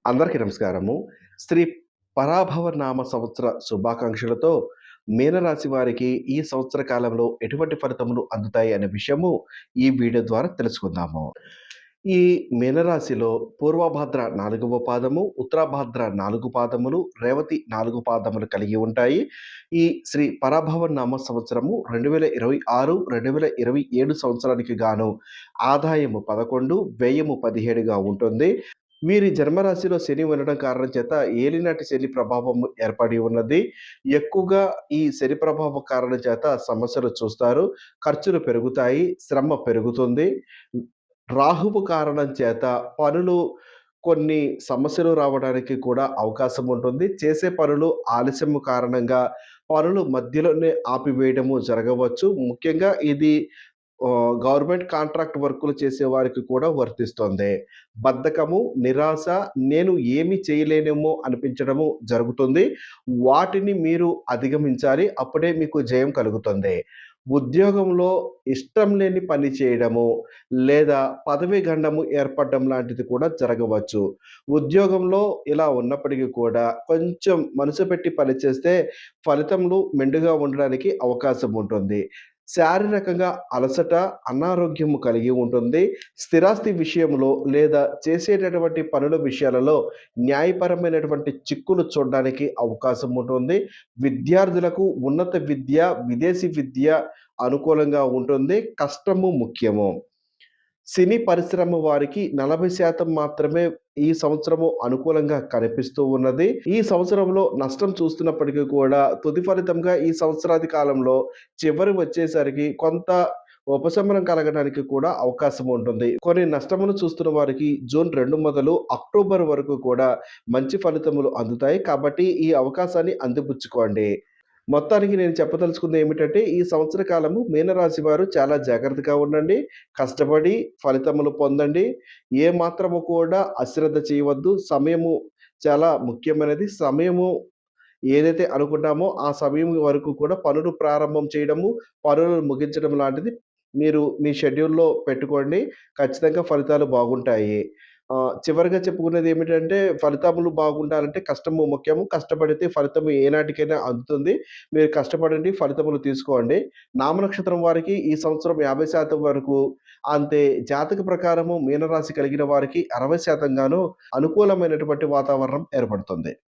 అందరికీ నమస్కారము. శ్రీ పరాభవ నామ సంవత్సర శుభాకాంక్షలతో మీనరాశి వారికి ఈ సంవత్సర కాలంలో ఎటువంటి ఫలితములు అందుతాయి అనే విషయము ఈ వీడియో ద్వారా తెలుసుకుందాము. ఈ మీనరాశిలో పూర్వభాద్ర 4వ పాదము, ఉత్తరాభాద్ర 4 పాదములు, రేవతి 4 పాదములు కలిగి ఉంటాయి. ఈ శ్రీ పరాభవ నామ సంవత్సరము 2026, 2027 సంవత్సరానికి గాను ఆదాయము 11, వ్యయము 17గా ఉంటుంది. వీరి జన్మరాశిలో శని ఉండడం కారణం చేత ఏలినాటి శని ప్రభావం ఏర్పడి ఉన్నది. ఎక్కువగా ఈ శని ప్రభావం కారణం చేత సమస్యలు చూస్తారు. ఖర్చులు పెరుగుతాయి. శ్రమ పెరుగుతుంది. రాహువు కారణం చేత పనులు కొన్ని సమస్యలు రావడానికి కూడా అవకాశం ఉంటుంది. చేసే పనులు ఆలస్యము కారణంగా పనులు మధ్యలోనే ఆపివేయడము జరగవచ్చు. ముఖ్యంగా ఇది గవర్నమెంట్ కాంట్రాక్ట్ వర్కులు చేసేవారికి కూడా వర్తిస్తుంది. బద్ధకము, నిరాశ, నేను ఏమి చేయలేనేమో అనిపించడము జరుగుతుంది. వాటిని మీరు అధిగమించాలి. అప్పుడే మీకు జయం కలుగుతుంది. ఉద్యోగంలో ఇష్టం లేని పని చేయడము, లేదా పదవీ గండము ఏర్పడడం లాంటిది కూడా జరగవచ్చు. ఉద్యోగంలో ఇలా ఉన్నప్పటికీ కూడా కొంచెం మనసు పెట్టి పని చేస్తే ఫలితములు మెండుగా ఉండడానికి అవకాశం ఉంటుంది. శారీరకంగా అలసట, అనారోగ్యము కలిగి ఉంటుంది. స్థిరాస్తి విషయంలో లేదా చేసేటటువంటి పనుల విషయాలలో న్యాయపరమైనటువంటి చిక్కులు చూడడానికి అవకాశం ఉంటుంది. విద్యార్థులకు ఉన్నత విద్య, విదేశీ విద్య అనుకూలంగా ఉంటుంది. కష్టము ముఖ్యము. సినీ పరిశ్రమ వారికి 40% మాత్రమే ఈ సంవత్సరము అనుకూలంగా కనిపిస్తూ ఉన్నది. ఈ సంవత్సరంలో నష్టం చూస్తున్నప్పటికీ కూడా తుది ఫలితంగా ఈ సంవత్సరాది కాలంలో చివరి వచ్చేసరికి కొంత ఉపశమనం కలగడానికి కూడా అవకాశం ఉంటుంది. కొన్ని నష్టములు చూస్తున్న వారికి జూన్ 2 మొదలు అక్టోబర్ వరకు కూడా మంచి ఫలితములు అందుతాయి. కాబట్టి ఈ అవకాశాన్ని అందిపుచ్చుకోండి. మొత్తానికి నేను చెప్పదలుచుకుంది ఏమిటంటే, ఈ సంవత్సర కాలము మీనరాశి వారు చాలా జాగ్రత్తగా ఉండండి. కష్టపడి ఫలితములు పొందండి. ఏ మాత్రము కూడా అశ్రద్ధ చేయవద్దు. సమయము చాలా ముఖ్యమైనది. సమయము ఏదైతే అనుకుంటామో, ఆ సమయం వరకు కూడా పనులు ప్రారంభం చేయడము, పనులను ముగించడం లాంటిది మీరు మీ షెడ్యూల్‌లో పెట్టుకోండి. ఖచ్చితంగా ఫలితాలు బాగుంటాయి. చివరగా చెప్పుకునేది ఏమిటంటే, ఫలితములు బాగుండాలంటే కష్టము ముఖ్యము. కష్టపడితే ఫలితము ఏనాటికైనా అందుతుంది. మీరు కష్టపడండి, ఫలితములు తీసుకోండి. నామనక్షత్రం వారికి ఈ సంవత్సరం 50% వరకు, అంతే జాతక ప్రకారము మీనరాశి కలిగిన వారికి 60% గాను అనుకూలమైనటువంటి వాతావరణం ఏర్పడుతుంది.